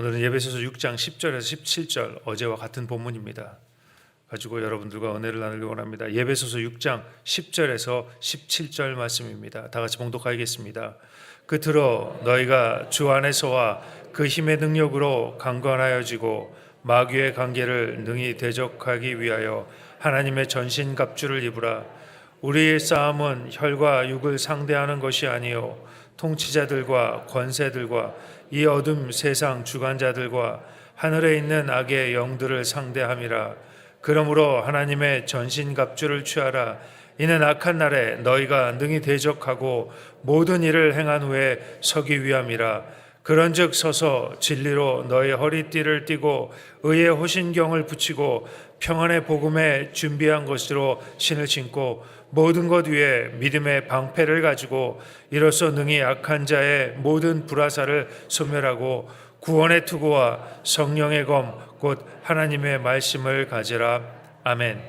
오늘은 예배소서 6장 10절에서 17절 어제와 같은 본문입니다. 가지고 여러분들과 은혜를 나누기 원합니다. 예배소서 6장 10절에서 17절 말씀입니다. 다 같이 봉독하겠습니다. 그 들어 너희가 주 안에서와 그 힘의 능력으로 강건하여지고 마귀의 관계를 능히 대적하기 위하여 하나님의 전신갑주를 입으라. 우리의 싸움은 혈과 육을 상대하는 것이 아니요 통치자들과 권세들과 이 어둠 세상 주관자들과 하늘에 있는 악의 영들을 상대함이라. 그러므로 하나님의 전신갑주를 취하라. 이는 악한 날에 너희가 능히 대적하고 모든 일을 행한 후에 서기 위함이라. 그런즉 서서 진리로 너희 허리띠를 띠고 의의 호신경을 붙이고 평안의 복음에 준비한 것으로 신을 신고 모든 것 위에 믿음의 방패를 가지고 이로써 능히 악한 자의 모든 불화살을 소멸하고 구원의 투구와 성령의 검 곧 하나님의 말씀을 가지라. 아멘.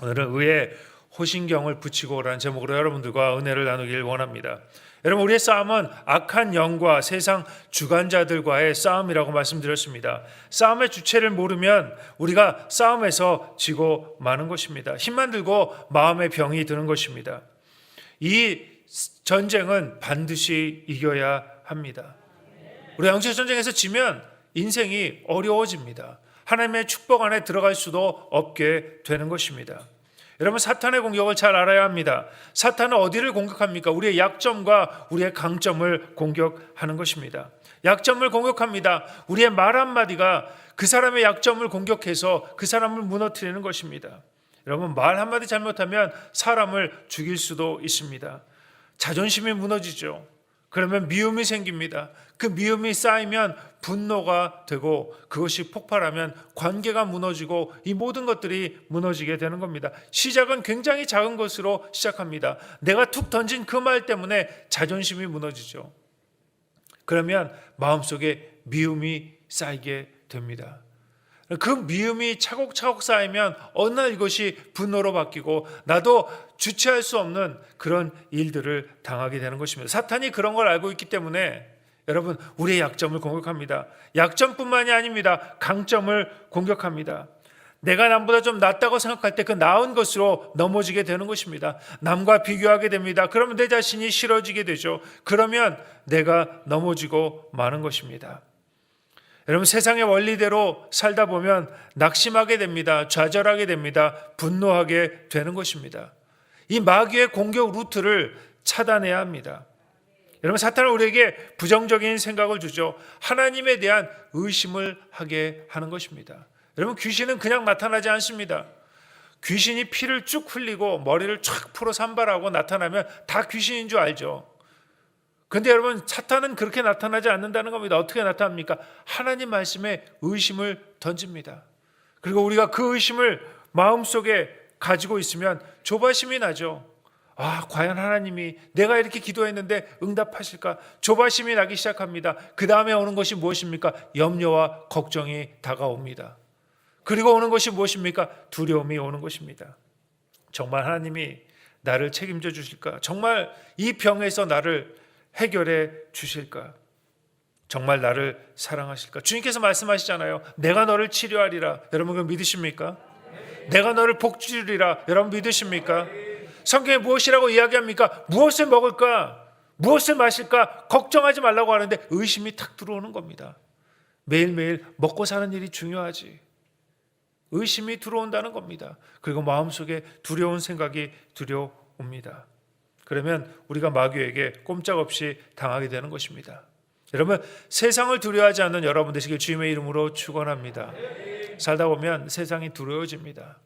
오늘은 의의 호신경을 붙이고라는 제목으로 여러분들과 은혜를 나누길 원합니다. 여러분, 우리의 싸움은 악한 영과 세상 주관자들과의 싸움이라고 말씀드렸습니다. 싸움의 주체를 모르면 우리가 싸움에서 지고 마는 것입니다. 힘만 들고 마음의 병이 드는 것입니다. 이 전쟁은 반드시 이겨야 합니다. 우리 영적 전쟁에서 지면 인생이 어려워집니다. 하나님의 축복 안에 들어갈 수도 없게 되는 것입니다. 여러분, 사탄의 공격을 잘 알아야 합니다. 사탄은 어디를 공격합니까? 우리의 약점과 우리의 강점을 공격하는 것입니다. 약점을 공격합니다. 우리의 말 한마디가 그 사람의 약점을 공격해서 그 사람을 무너뜨리는 것입니다. 여러분, 말 한마디 잘못하면 사람을 죽일 수도 있습니다. 자존심이 무너지죠. 그러면 미움이 생깁니다. 그 미움이 쌓이면 분노가 되고 그것이 폭발하면 관계가 무너지고 이 모든 것들이 무너지게 되는 겁니다. 시작은 굉장히 작은 것으로 시작합니다. 내가 툭 던진 그 말 때문에 자존심이 무너지죠. 그러면 마음속에 미움이 쌓이게 됩니다. 그 미움이 차곡차곡 쌓이면 어느 날 이것이 분노로 바뀌고 나도 주체할 수 없는 그런 일들을 당하게 되는 것입니다. 사탄이 그런 걸 알고 있기 때문에 여러분, 우리의 약점을 공격합니다. 약점뿐만이 아닙니다. 강점을 공격합니다. 내가 남보다 좀 낫다고 생각할 때 그 나은 것으로 넘어지게 되는 것입니다. 남과 비교하게 됩니다. 그러면 내 자신이 싫어지게 되죠. 그러면 내가 넘어지고 마는 것입니다. 여러분, 세상의 원리대로 살다 보면 낙심하게 됩니다. 좌절하게 됩니다. 분노하게 되는 것입니다. 이 마귀의 공격 루트를 차단해야 합니다. 여러분, 사탄은 우리에게 부정적인 생각을 주죠. 하나님에 대한 의심을 하게 하는 것입니다. 여러분, 귀신은 그냥 나타나지 않습니다. 귀신이 피를 쭉 흘리고 머리를 쫙 풀어 산발하고 나타나면 다 귀신인 줄 알죠. 그런데 여러분, 사탄은 그렇게 나타나지 않는다는 겁니다. 어떻게 나타납니까? 하나님 말씀에 의심을 던집니다. 그리고 우리가 그 의심을 마음속에 가지고 있으면 조바심이 나죠. 과연 하나님이 내가 이렇게 기도했는데 응답하실까? 조바심이 나기 시작합니다. 그 다음에 오는 것이 무엇입니까? 염려와 걱정이 다가옵니다. 그리고 오는 것이 무엇입니까? 두려움이 오는 것입니다. 정말 하나님이 나를 책임져 주실까? 정말 이 병에서 나를 해결해 주실까? 정말 나를 사랑하실까? 주님께서 말씀하시잖아요. 내가 너를 치료하리라. 여러분, 그거 믿으십니까? 내가 너를 복주리라. 여러분, 믿으십니까? 성경에 무엇이라고 이야기합니까? 무엇을 먹을까? 무엇을 마실까? 걱정하지 말라고 하는데 의심이 탁 들어오는 겁니다. 매일매일 먹고 사는 일이 중요하지. 의심이 들어온다는 겁니다. 그리고 마음속에 두려운 생각이 들어옵니다. 그러면 우리가 마귀에게 꼼짝없이 당하게 되는 것입니다. 여러분, 세상을 두려워하지 않는 여러분 되시길 주님의 이름으로 축원합니다. 살다 보면 세상이 두려워집니다.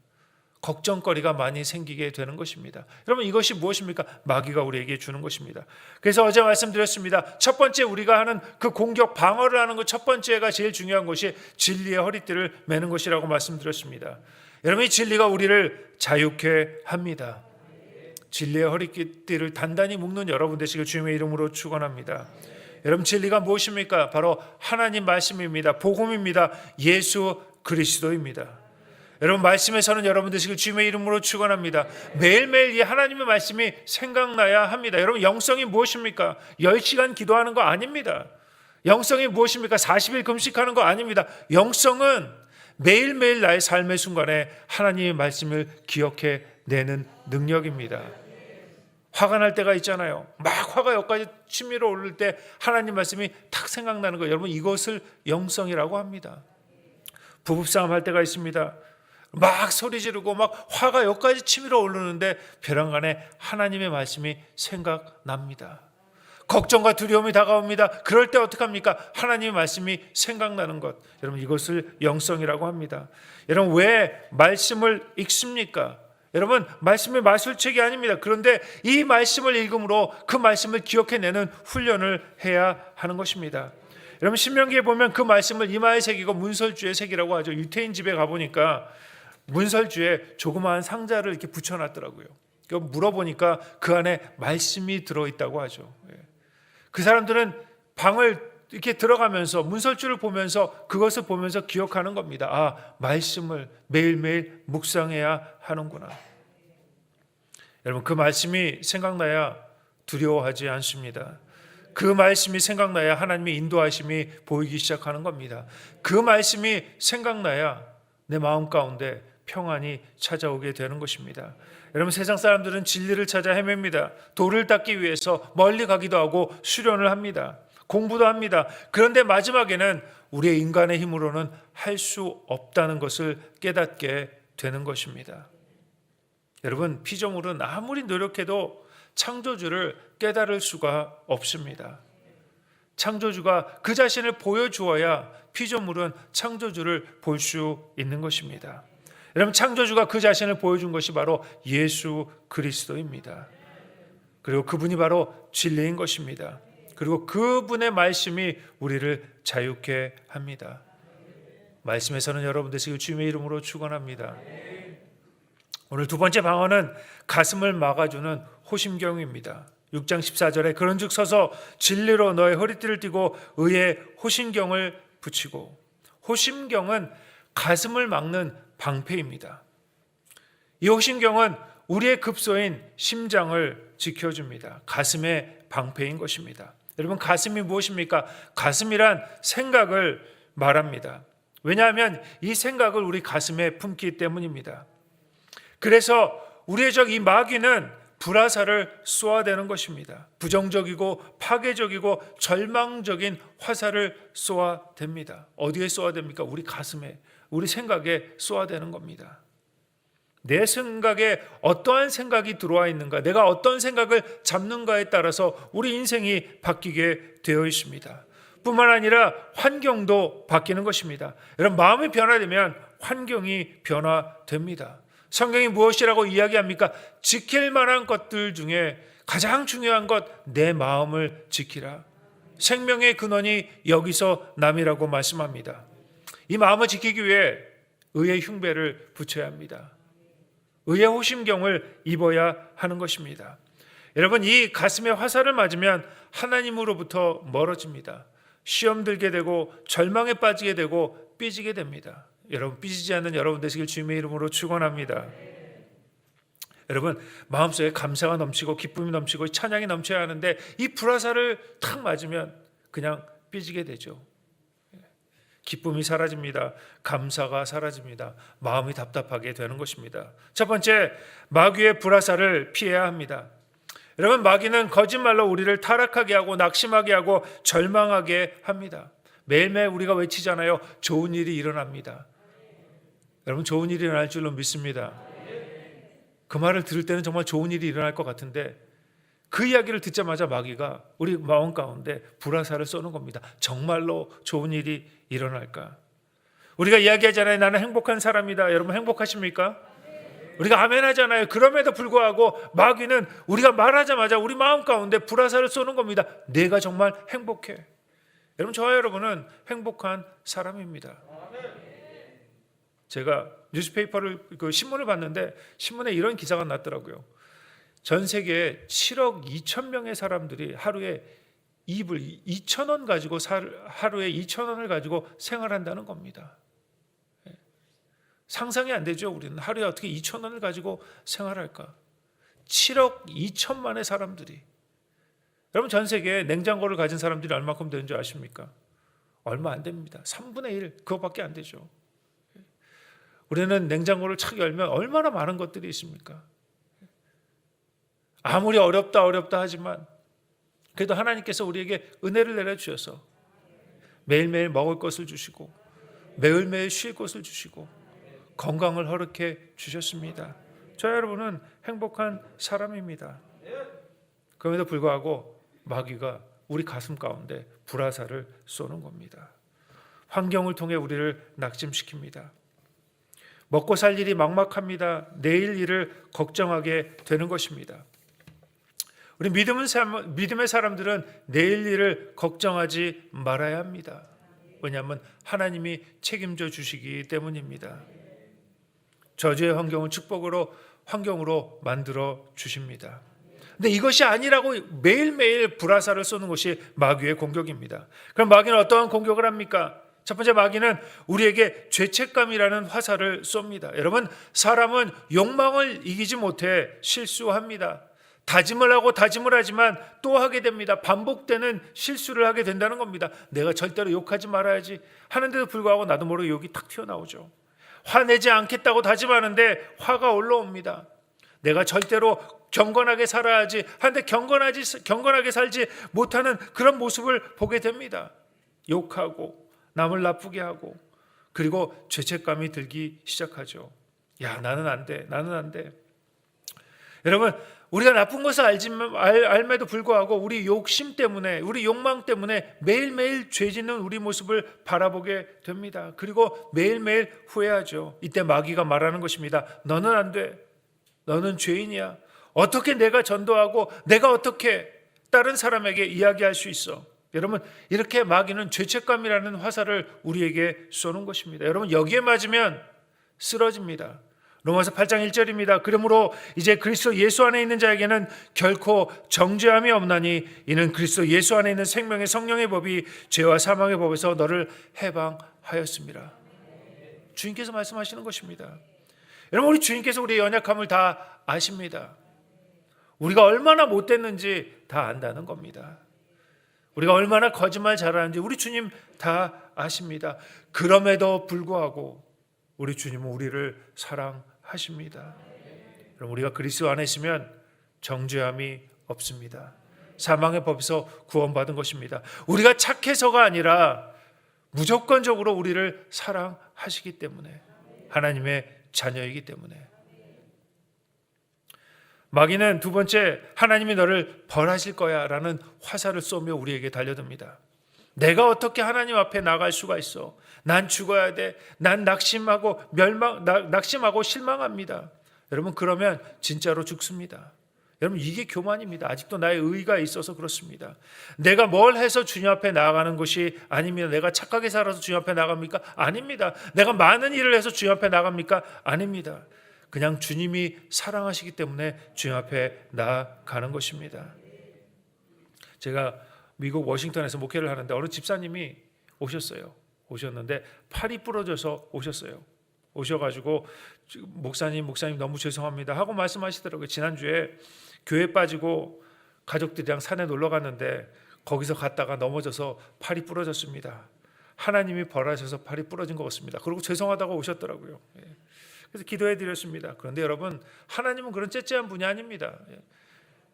걱정거리가 많이 생기게 되는 것입니다. 여러분, 이것이 무엇입니까? 마귀가 우리에게 주는 것입니다. 그래서 어제 말씀드렸습니다. 첫 번째 우리가 하는 그 공격 방어를 하는 것, 첫 번째가 제일 중요한 것이 진리의 허리띠를 매는 것이라고 말씀드렸습니다. 여러분, 이 진리가 우리를 자유케 합니다. 진리의 허리띠를 단단히 묶는 여러분 되시길 주님의 이름으로 축원합니다. 여러분, 진리가 무엇입니까? 바로 하나님 말씀입니다. 복음입니다. 예수 그리스도입니다. 여러분, 말씀에서는 여러분 되시길 주님의 이름으로 축원합니다. 매일매일 이 하나님의 말씀이 생각나야 합니다. 여러분, 영성이 무엇입니까? 10시간 기도하는 거 아닙니다. 영성이 무엇입니까? 40일 금식하는 거 아닙니다. 영성은 매일매일 나의 삶의 순간에 하나님의 말씀을 기억해 내는 능력입니다. 화가 날 때가 있잖아요. 막 화가 여기까지 치밀어 오를 때 하나님 말씀이 탁 생각나는 거예요. 여러분, 이것을 영성이라고 합니다. 부부싸움 할 때가 있습니다. 막 소리 지르고 막 화가 여기까지 치밀어 오르는데 벼랑간에 하나님의 말씀이 생각납니다. 걱정과 두려움이 다가옵니다. 그럴 때 어떡합니까? 하나님의 말씀이 생각나는 것. 여러분, 이것을 영성이라고 합니다. 여러분, 왜 말씀을 읽습니까? 여러분, 말씀이 마술책이 아닙니다. 그런데 이 말씀을 읽음으로 그 말씀을 기억해내는 훈련을 해야 하는 것입니다. 여러분, 신명기에 보면 그 말씀을 이마에 새기고 문설주에 새기라고 하죠. 유태인 집에 가보니까 문설주에 조그마한 상자를 이렇게 붙여놨더라고요. 물어보니까 그 안에 말씀이 들어있다고 하죠. 그 사람들은 방을 이렇게 들어가면서 문설주를 보면서 그것을 보면서 기억하는 겁니다. 아, 말씀을 매일매일 묵상해야 하는구나. 여러분, 그 말씀이 생각나야 두려워하지 않습니다. 그 말씀이 생각나야 하나님의 인도하심이 보이기 시작하는 겁니다. 그 말씀이 생각나야 내 마음 가운데 평안이 찾아오게 되는 것입니다. 여러분, 세상 사람들은 진리를 찾아 헤맵니다. 도를 닦기 위해서 멀리 가기도 하고 수련을 합니다. 공부도 합니다. 그런데 마지막에는 우리의 인간의 힘으로는 할 수 없다는 것을 깨닫게 되는 것입니다. 여러분, 피조물은 아무리 노력해도 창조주를 깨달을 수가 없습니다. 창조주가 그 자신을 보여주어야 피조물은 창조주를 볼 수 있는 것입니다. 여러분, 창조주가 그 자신을 보여준 것이 바로 예수 그리스도입니다. 그리고 그분이 바로 진리인 것입니다. 그리고 그분의 말씀이 우리를 자유케 합니다. 말씀에서는 여러분 되시길 주님의 이름으로 축원합니다. 오늘 두 번째 방언은 가슴을 막아주는 호심경입니다. 6장 14절에 그런즉 서서 진리로 너의 허리띠를 띠고 의의 호심경을 붙이고. 호심경은 가슴을 막는 방패입니다. 이 호심경은 우리의 급소인 심장을 지켜줍니다. 가슴의 방패인 것입니다. 여러분, 가슴이 무엇입니까? 가슴이란 생각을 말합니다. 왜냐하면 이 생각을 우리 가슴에 품기 때문입니다. 그래서 우리의 적 이 마귀는 불화살을 쏘아대는 것입니다. 부정적이고 파괴적이고 절망적인 화살을 쏘아댑니다. 어디에 쏘아댑니까? 우리 가슴에, 우리 생각에 쏘아대는 겁니다. 내 생각에 어떠한 생각이 들어와 있는가, 내가 어떤 생각을 잡는가에 따라서 우리 인생이 바뀌게 되어 있습니다. 뿐만 아니라 환경도 바뀌는 것입니다. 여러분, 마음이 변화되면 환경이 변화됩니다. 성경이 무엇이라고 이야기합니까? 지킬 만한 것들 중에 가장 중요한 것, 내 마음을 지키라. 생명의 근원이 여기서 남이라고 말씀합니다. 이 마음을 지키기 위해 의의 흉배를 붙여야 합니다. 의의 호심경을 입어야 하는 것입니다. 여러분, 이 가슴에 화살을 맞으면 하나님으로부터 멀어집니다. 시험 들게 되고 절망에 빠지게 되고 삐지게 됩니다. 여러분, 삐지지 않는 여러분 되시길 주님의 이름으로 축원합니다. 여러분, 마음속에 감사가 넘치고 기쁨이 넘치고 찬양이 넘쳐야 하는데 이 불화살을 탁 맞으면 그냥 삐지게 되죠. 기쁨이 사라집니다. 감사가 사라집니다. 마음이 답답하게 되는 것입니다. 첫 번째, 마귀의 불화살을 피해야 합니다. 여러분, 마귀는 거짓말로 우리를 타락하게 하고 낙심하게 하고 절망하게 합니다. 매일매일 우리가 외치잖아요. 좋은 일이 일어납니다. 여러분, 좋은 일이 일어날 줄로 믿습니다. 그 말을 들을 때는 정말 좋은 일이 일어날 것 같은데 그 이야기를 듣자마자 마귀가 우리 마음 가운데 불화살을 쏘는 겁니다. 정말로 좋은 일이 일어날까? 우리가 이야기하잖아요. 나는 행복한 사람이다. 여러분, 행복하십니까? 우리가 아멘 하잖아요. 그럼에도 불구하고 마귀는 우리가 말하자마자 우리 마음 가운데 불화살을 쏘는 겁니다. 내가 정말 행복해. 여러분, 저와 여러분은 행복한 사람입니다. 제가 뉴스페이퍼를 신문을 봤는데 신문에 이런 기사가 났더라고요. 전 세계에 7억 2천 명의 사람들이 하루에 이불 2,000원 가지고 하루에 2,000원을 가지고 생활한다는 겁니다. 상상이 안 되죠. 우리는 하루에 어떻게 2,000원을 가지고 생활할까? 7억 2천만의 사람들이. 여러분, 전 세계에 냉장고를 가진 사람들이 얼마큼 되는 줄 아십니까? 얼마 안 됩니다. 3분의 1 그것밖에 안 되죠. 우리는 냉장고를 착 열면 얼마나 많은 것들이 있습니까? 아무리 어렵다 하지만 그래도 하나님께서 우리에게 은혜를 내려주셔서 매일매일 먹을 것을 주시고 매일매일 쉴 것을 주시고 건강을 허락해 주셨습니다. 저 여러분은 행복한 사람입니다. 그럼에도 불구하고 마귀가 우리 가슴 가운데 불화살을 쏘는 겁니다. 환경을 통해 우리를 낙심시킵니다. 먹고 살 일이 막막합니다. 내일 일을 걱정하게 되는 것입니다. 우리 믿음의 사람들은 내일 일을 걱정하지 말아야 합니다. 왜냐하면 하나님이 책임져 주시기 때문입니다. 저주의 환경을 환경으로 만들어 주십니다. 근데 이것이 아니라고 매일매일 불화살을 쏘는 것이 마귀의 공격입니다. 그럼 마귀는 어떠한 공격을 합니까? 첫 번째, 마귀는 우리에게 죄책감이라는 화살을 쏩니다. 여러분, 사람은 욕망을 이기지 못해 실수합니다. 다짐을 하고 다짐을 하지만 또 하게 됩니다. 반복되는 실수를 하게 된다는 겁니다. 내가 절대로 욕하지 말아야지 하는데도 불구하고 나도 모르게 욕이 탁 튀어나오죠. 화내지 않겠다고 다짐하는데 화가 올라옵니다. 내가 절대로 경건하게 살아야지 하는데 경건하게 살지 못하는 그런 모습을 보게 됩니다. 욕하고 남을 나쁘게 하고 그리고 죄책감이 들기 시작하죠. 야, 나는 안 돼. 여러분, 우리가 나쁜 것을 알매도 불구하고 우리 욕심 때문에, 우리 욕망 때문에 매일매일 죄짓는 우리 모습을 바라보게 됩니다. 그리고 매일매일 후회하죠. 이때 마귀가 말하는 것입니다. 너는 안 돼. 너는 죄인이야. 어떻게 내가 전도하고 내가 어떻게 다른 사람에게 이야기할 수 있어? 여러분, 이렇게 마귀는 죄책감이라는 화살을 우리에게 쏘는 것입니다. 여러분, 여기에 맞으면 쓰러집니다. 로마서 8장 1절입니다. 그러므로 이제 그리스도 예수 안에 있는 자에게는 결코 정죄함이 없나니 이는 그리스도 예수 안에 있는 생명의 성령의 법이 죄와 사망의 법에서 너를 해방하였습니다. 주님께서 말씀하시는 것입니다. 여러분, 우리 주님께서 우리의 연약함을 다 아십니다. 우리가 얼마나 못됐는지 다 안다는 겁니다. 우리가 얼마나 거짓말 잘하는지 우리 주님 다 아십니다. 그럼에도 불구하고 우리 주님은 우리를 사랑하십니다. 그럼 우리가 그리스도 안에 있으면 정죄함이 없습니다. 사망의 법에서 구원받은 것입니다. 우리가 착해서가 아니라 무조건적으로 우리를 사랑하시기 때문에, 하나님의 자녀이기 때문에. 마귀는 두 번째, 하나님이 너를 벌하실 거야 라는 화살을 쏘며 우리에게 달려듭니다. 내가 어떻게 하나님 앞에 나갈 수가 있어? 난 죽어야 돼. 난 낙심하고 실망합니다. 여러분, 그러면 진짜로 죽습니다. 여러분, 이게 교만입니다. 아직도 나의 의의가 있어서 그렇습니다. 내가 뭘 해서 주님 앞에 나아가는 것이 아닙니다. 내가 착하게 살아서 주님 앞에 나갑니까? 아닙니다. 내가 많은 일을 해서 주님 앞에 나갑니까? 아닙니다. 그냥 주님이 사랑하시기 때문에 주님 앞에 나아가는 것입니다. 제가 미국 워싱턴에서 목회를 하는데 어느 집사님이 오셨는데 팔이 부러져서 오셔가지고 목사님 너무 죄송합니다 하고 말씀하시더라고요. 지난주에 교회 빠지고 가족들이랑 산에 놀러 갔는데 거기서 갔다가 넘어져서 팔이 부러졌습니다. 하나님이 벌하셔서 팔이 부러진 것 같습니다. 그리고 죄송하다고 오셨더라고요. 그래서 기도해 드렸습니다. 그런데 여러분, 하나님은 그런 째째한 분이 아닙니다.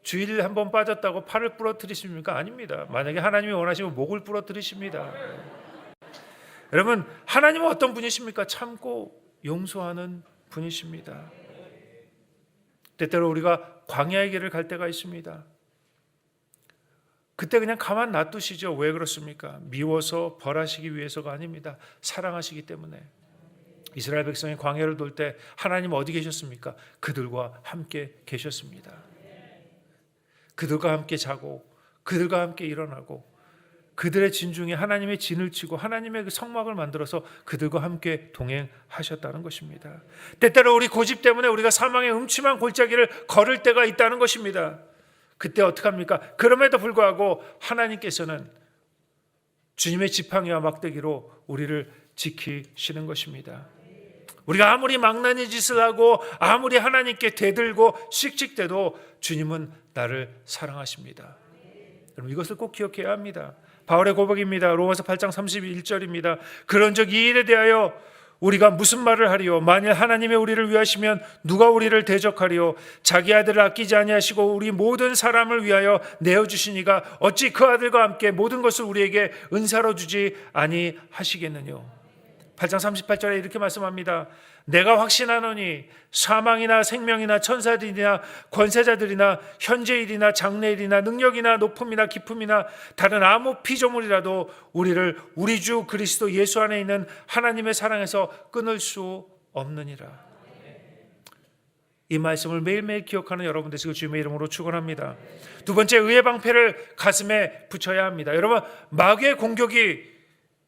주일 한번 빠졌다고 팔을 부러뜨리십니까? 아닙니다. 만약에 하나님이 원하시면 목을 부러뜨리십니다. 여러분, 하나님은 어떤 분이십니까? 참고 용서하는 분이십니다. 때때로 우리가 광야의 길을 갈 때가 있습니다. 그때 그냥 가만 놔두시죠. 왜 그렇습니까? 미워서 벌하시기 위해서가 아닙니다. 사랑하시기 때문에. 이스라엘 백성이 광야를 돌 때 하나님 어디 계셨습니까? 그들과 함께 계셨습니다. 그들과 함께 자고 그들과 함께 일어나고 그들의 진중에 하나님의 진을 치고 하나님의 그 성막을 만들어서 그들과 함께 동행하셨다는 것입니다. 때때로 우리 고집 때문에 우리가 사망의 음침한 골짜기를 걸을 때가 있다는 것입니다. 그때 어떡합니까? 그럼에도 불구하고 하나님께서는 주님의 지팡이와 막대기로 우리를 지키시는 것입니다. 우리가 아무리 망나니 짓을 하고 아무리 하나님께 대들고 씩씩대도 주님은 나를 사랑하십니다. 여러분 이것을 꼭 기억해야 합니다. 바울의 고백입니다. 로마서 8장 31절입니다. 그런즉 이 일에 대하여 우리가 무슨 말을 하리요? 만일 하나님의 우리를 위하시면 누가 우리를 대적하리요? 자기 아들을 아끼지 아니하시고 우리 모든 사람을 위하여 내어주시니가 어찌 그 아들과 함께 모든 것을 우리에게 은사로 주지 아니하시겠느냐? 8장 38절에 이렇게 말씀합니다. 내가 확신하노니 사망이나 생명이나 천사들이나 권세자들이나 현재일이나 장래일이나 능력이나 높음이나 깊음이나 다른 아무 피조물이라도 우리를 우리 주 그리스도 예수 안에 있는 하나님의 사랑에서 끊을 수 없느니라. 이 말씀을 매일매일 기억하는 여러분 되시길 주님의 이름으로 축원합니다. 두 번째, 의의 방패를 가슴에 붙여야 합니다. 여러분, 마귀의 공격이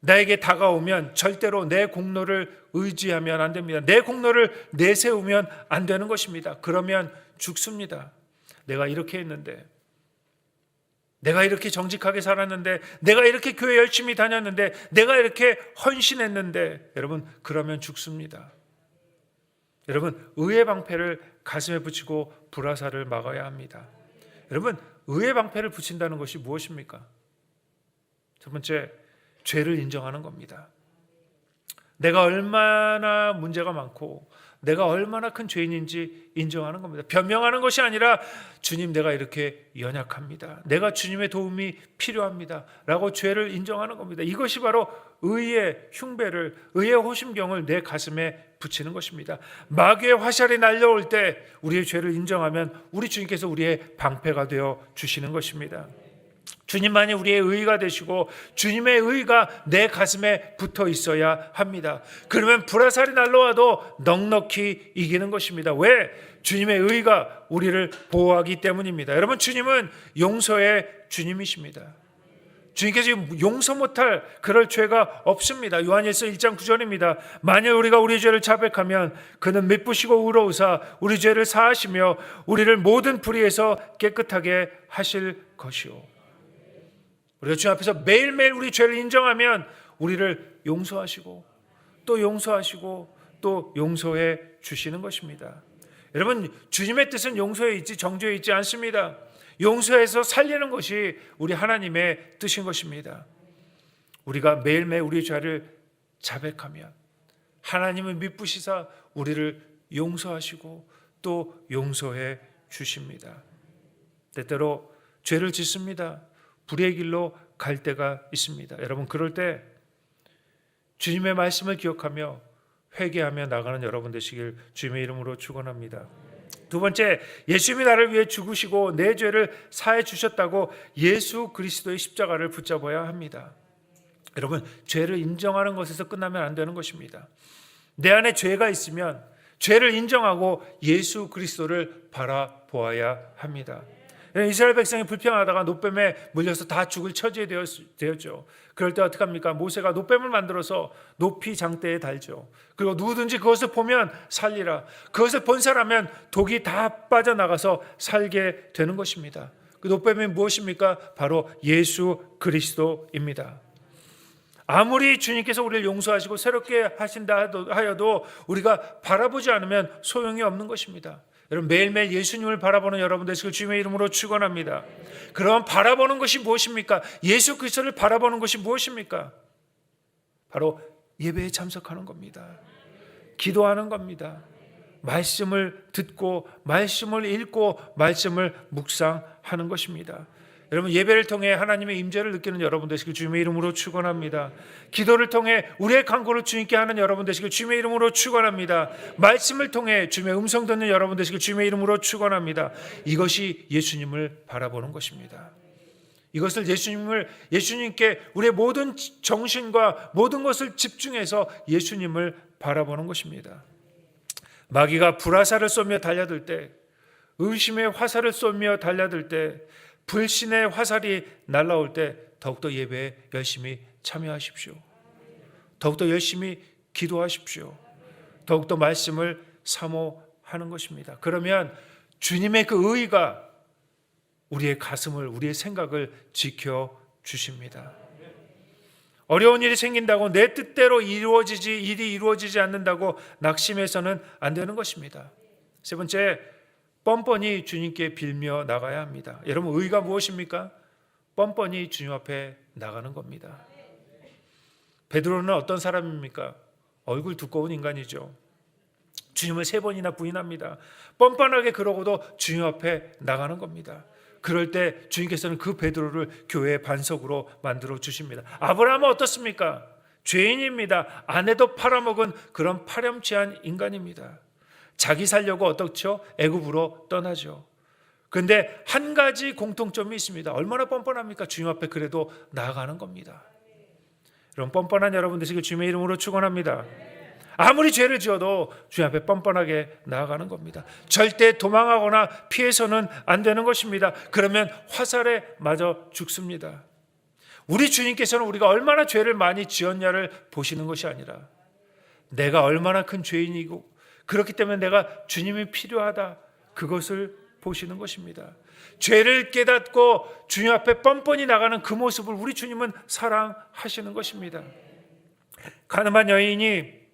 나에게 다가오면 절대로 내 공로를 의지하면 안 됩니다. 내 공로를 내세우면 안 되는 것입니다. 그러면 죽습니다. 내가 이렇게 했는데, 내가 이렇게 정직하게 살았는데, 내가 이렇게 교회 열심히 다녔는데, 내가 이렇게 헌신했는데, 여러분 그러면 죽습니다. 여러분, 의의 방패를 가슴에 붙이고 불화살을 막아야 합니다. 여러분, 의의 방패를 붙인다는 것이 무엇입니까? 첫 번째, 죄를 인정하는 겁니다. 내가 얼마나 문제가 많고 내가 얼마나 큰 죄인인지 인정하는 겁니다. 변명하는 것이 아니라 주님, 내가 이렇게 연약합니다. 내가 주님의 도움이 필요합니다. 라고 죄를 인정하는 겁니다. 이것이 바로 의의 흉배를, 의의 호심경을 내 가슴에 붙이는 것입니다. 마귀의 화살이 날려올 때 우리의 죄를 인정하면 우리 주님께서 우리의 방패가 되어 주시는 것입니다. 주님만이 우리의 의가 되시고 주님의 의가 내 가슴에 붙어 있어야 합니다. 그러면 불화살이 날라와도 넉넉히 이기는 것입니다. 왜? 주님의 의가 우리를 보호하기 때문입니다. 여러분, 주님은 용서의 주님이십니다. 주님께서 용서 못할 그럴 죄가 없습니다. 요한일서 1장 9절입니다. 만일 우리가 우리 죄를 자백하면 그는 미쁘시고 의로우사 우리 죄를 사하시며 우리를 모든 불의에서 깨끗하게 하실 것이요. 우리가 주님 앞에서 매일매일 우리 죄를 인정하면 우리를 용서하시고 또 용서하시고 또 용서해 주시는 것입니다. 여러분, 주님의 뜻은 용서에 있지 정죄에 있지 않습니다. 용서해서 살리는 것이 우리 하나님의 뜻인 것입니다. 우리가 매일매일 우리 죄를 자백하면 하나님은 미쁘시사 우리를 용서하시고 또 용서해 주십니다. 때때로 죄를 짓습니다. 불의의 길로 갈 때가 있습니다. 여러분, 그럴 때 주님의 말씀을 기억하며 회개하며 나가는 여러분 되시길 주님의 이름으로 축원합니다. 두 번째, 예수님이 나를 위해 죽으시고 내 죄를 사해 주셨다고 예수 그리스도의 십자가를 붙잡아야 합니다. 여러분, 죄를 인정하는 것에서 끝나면 안 되는 것입니다. 내 안에 죄가 있으면 죄를 인정하고 예수 그리스도를 바라보아야 합니다. 이스라엘 백성이 불평하다가 노뱀에 물려서 다 죽을 처지에 되었죠. 그럴 때 어떻게 합니까? 모세가 노뱀을 만들어서 높이 장대에 달죠. 그리고 누구든지 그것을 보면 살리라. 그것을 본 사람은 독이 다 빠져나가서 살게 되는 것입니다. 그 노뱀이 무엇입니까? 바로 예수 그리스도입니다. 아무리 주님께서 우리를 용서하시고 새롭게 하신다 하여도 우리가 바라보지 않으면 소용이 없는 것입니다. 여러분, 매일매일 예수님을 바라보는 여러분 되시길 주님의 이름으로 축원합니다. 그럼 바라보는 것이 무엇입니까? 예수 그리스도를 바라보는 것이 무엇입니까? 바로 예배에 참석하는 겁니다. 기도하는 겁니다. 말씀을 듣고 말씀을 읽고 말씀을 묵상하는 것입니다. 여러분, 예배를 통해 하나님의 임재를 느끼는 여러분 되시길 주님의 이름으로 축원합니다. 기도를 통해 우리의 간구를 주님께 하는 여러분 되시길 주님의 이름으로 축원합니다. 말씀을 통해 주님의 음성 듣는 여러분 되시길 주님의 이름으로 축원합니다. 이것이 예수님을 바라보는 것입니다. 이것을 예수님께 우리의 모든 정신과 모든 것을 집중해서 예수님을 바라보는 것입니다. 마귀가 불화살을 쏘며 달려들 때, 의심의 화살을 쏘며 달려들 때, 불신의 화살이 날아올 때 더욱더 예배에 열심히 참여하십시오. 더욱더 열심히 기도하십시오. 더욱더 말씀을 사모하는 것입니다. 그러면 주님의 그 의가 우리의 가슴을, 우리의 생각을 지켜주십니다. 어려운 일이 생긴다고 내 뜻대로 일이 이루어지지 않는다고 낙심해서는 안 되는 것입니다. 세 번째, 뻔뻔히 주님께 빌며 나가야 합니다. 여러분, 의가 무엇입니까? 뻔뻔히 주님 앞에 나가는 겁니다. 베드로는 어떤 사람입니까? 얼굴 두꺼운 인간이죠. 주님을 3번이나 부인합니다. 뻔뻔하게 그러고도 주님 앞에 나가는 겁니다. 그럴 때 주님께서는 그 베드로를 교회의 반석으로 만들어 주십니다. 아브라함은 어떻습니까? 죄인입니다. 아내도 팔아먹은 그런 파렴치한 인간입니다. 자기 살려고 어떻죠? 애굽으로 떠나죠. 그런데 한 가지 공통점이 있습니다. 얼마나 뻔뻔합니까? 주님 앞에 그래도 나아가는 겁니다. 여러분, 뻔뻔한 여러분 되시길 주님의 이름으로 축원합니다. 아무리 죄를 지어도 주님 앞에 뻔뻔하게 나아가는 겁니다. 절대 도망하거나 피해서는 안 되는 것입니다. 그러면 화살에 맞아 죽습니다. 우리 주님께서는 우리가 얼마나 죄를 많이 지었냐를 보시는 것이 아니라 내가 얼마나 큰 죄인이고 그렇기 때문에 내가 주님이 필요하다, 그것을 보시는 것입니다. 죄를 깨닫고 주님 앞에 뻔뻔히 나가는 그 모습을 우리 주님은 사랑하시는 것입니다. 가늠한 여인이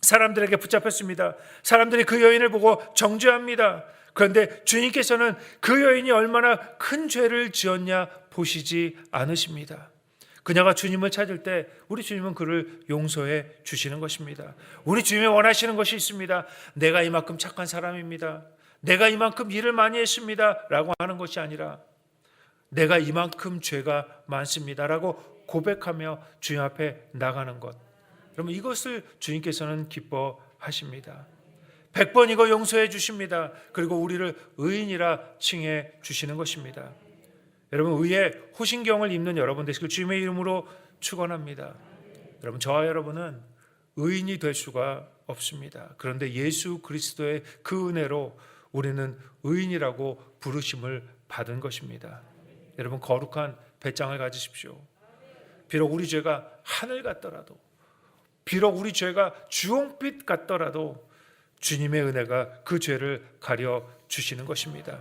사람들에게 붙잡혔습니다. 사람들이 그 여인을 보고 정죄합니다. 그런데 주님께서는 그 여인이 얼마나 큰 죄를 지었냐 보시지 않으십니다. 그녀가 주님을 찾을 때 우리 주님은 그를 용서해 주시는 것입니다. 우리 주님이 원하시는 것이 있습니다. 내가 이만큼 착한 사람입니다. 내가 이만큼 일을 많이 했습니다 라고 하는 것이 아니라 내가 이만큼 죄가 많습니다 라고 고백하며 주님 앞에 나가는 것, 그러면 이것을 주님께서는 기뻐하십니다. 100번이고 용서해 주십니다. 그리고 우리를 의인이라 칭해 주시는 것입니다. 여러분, 의의 호신경을 입는 여러분 되시길 주님의 이름으로 축원합니다. 여러분, 저와 여러분은 의인이 될 수가 없습니다. 그런데 예수 그리스도의 그 은혜로 우리는 의인이라고 부르심을 받은 것입니다. 여러분, 거룩한 배짱을 가지십시오. 비록 우리 죄가 하늘 같더라도, 비록 우리 죄가 주홍빛 같더라도 주님의 은혜가 그 죄를 가려 주시는 것입니다.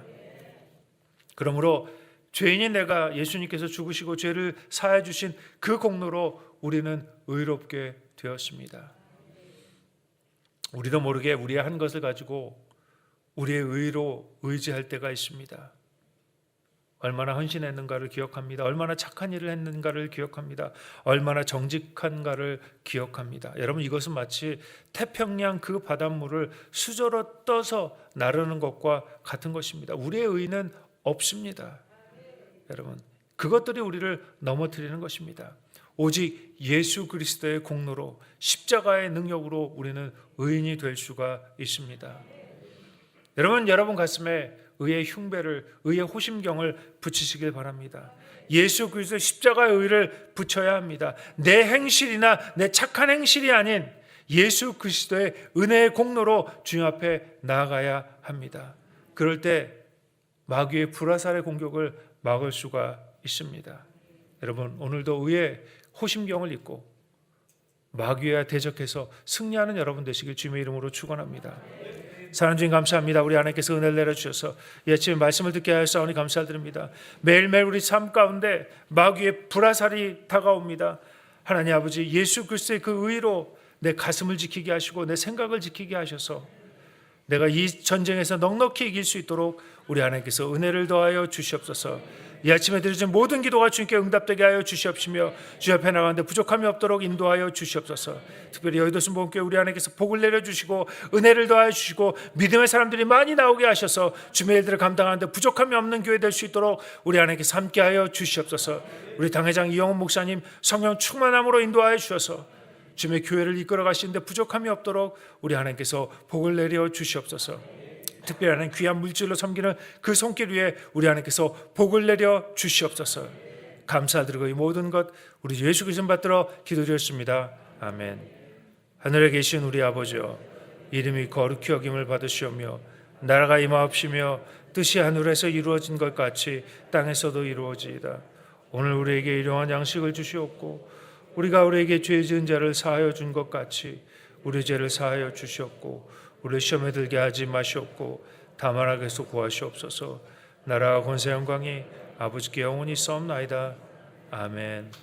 그러므로 죄인인 내가 예수님께서 죽으시고 죄를 사해 주신 그 공로로 우리는 의롭게 되었습니다. 우리도 모르게 우리의 한 것을 가지고 우리의 의로 의지할 때가 있습니다. 얼마나 헌신했는가를 기억합니다. 얼마나 착한 일을 했는가를 기억합니다. 얼마나 정직한가를 기억합니다. 여러분, 이것은 마치 태평양 그 바닷물을 수저로 떠서 나르는 것과 같은 것입니다. 우리의 의는 없습니다. 여러분, 그것들이 우리를 넘어뜨리는 것입니다. 오직 예수 그리스도의 공로로, 십자가의 능력으로 우리는 의인이 될 수가 있습니다. 여러분 가슴에 의의 흉배를, 의의 호심경을 붙이시길 바랍니다. 예수 그리스도 십자가의 의를 붙여야 합니다. 내 행실이나 내 착한 행실이 아닌 예수 그리스도의 은혜의 공로로 주님 앞에 나아가야 합니다. 그럴 때 마귀의 불화살의 공격을 막을 수가 있습니다. 여러분, 오늘도 의의 호심경을 입고 마귀와 대적해서 승리하는 여러분 되시길 주님의 이름으로 축원합니다. 사랑하는 주님, 감사합니다. 우리 하나님께서 은혜를 내려주셔서 이 아침에 말씀을 듣게 하였사오니 감사드립니다. 매일매일 우리 삶 가운데 마귀의 불화살이 다가옵니다. 하나님 아버지, 예수 그리스도의 그 의로 내 가슴을 지키게 하시고 내 생각을 지키게 하셔서 내가 이 전쟁에서 넉넉히 이길 수 있도록 우리 하나님께서 은혜를 더하여 주시옵소서. 이 아침에 드려진 모든 기도가 주님께 응답되게 하여 주시옵시며 주 앞에 나가는데 부족함이 없도록 인도하여 주시옵소서. 특별히 여의도 순복음교회 우리 하나님께서 복을 내려주시고 은혜를 더하여 주시고 믿음의 사람들이 많이 나오게 하셔서 주의 일들을 감당하는데 부족함이 없는 교회 될 수 있도록 우리 하나님께서 함께하여 주시옵소서. 우리 당회장 이영훈 목사님 성령 충만함으로 인도하여 주셔서 주님의 교회를 이끌어 가시는데 부족함이 없도록 우리 하나님께서 복을 내려 주시옵소서. 특별히 하나님 귀한 물질로 섬기는 그 손길 위에 우리 하나님께서 복을 내려 주시옵소서. 감사드리고 이 모든 것 우리 예수 그리스도 받들어 기도드렸습니다. 아멘. 하늘에 계신 우리 아버지여, 이름이 거룩히 여김을 받으시오며 나라가 임하옵시며 뜻이 하늘에서 이루어진 것 같이 땅에서도 이루어지이다. 오늘 우리에게 일용할 양식을 주시옵고 우리가 우리에게 죄 지은 자를 사하여 준 것 같이 우리 죄를 사하여 주시옵고 우리 시험에 들게 하지 마시옵고 다만 악에서 구하시옵소서. 나라와 권세 영광이 아버지께 영원히 있사옵나이다. 아멘.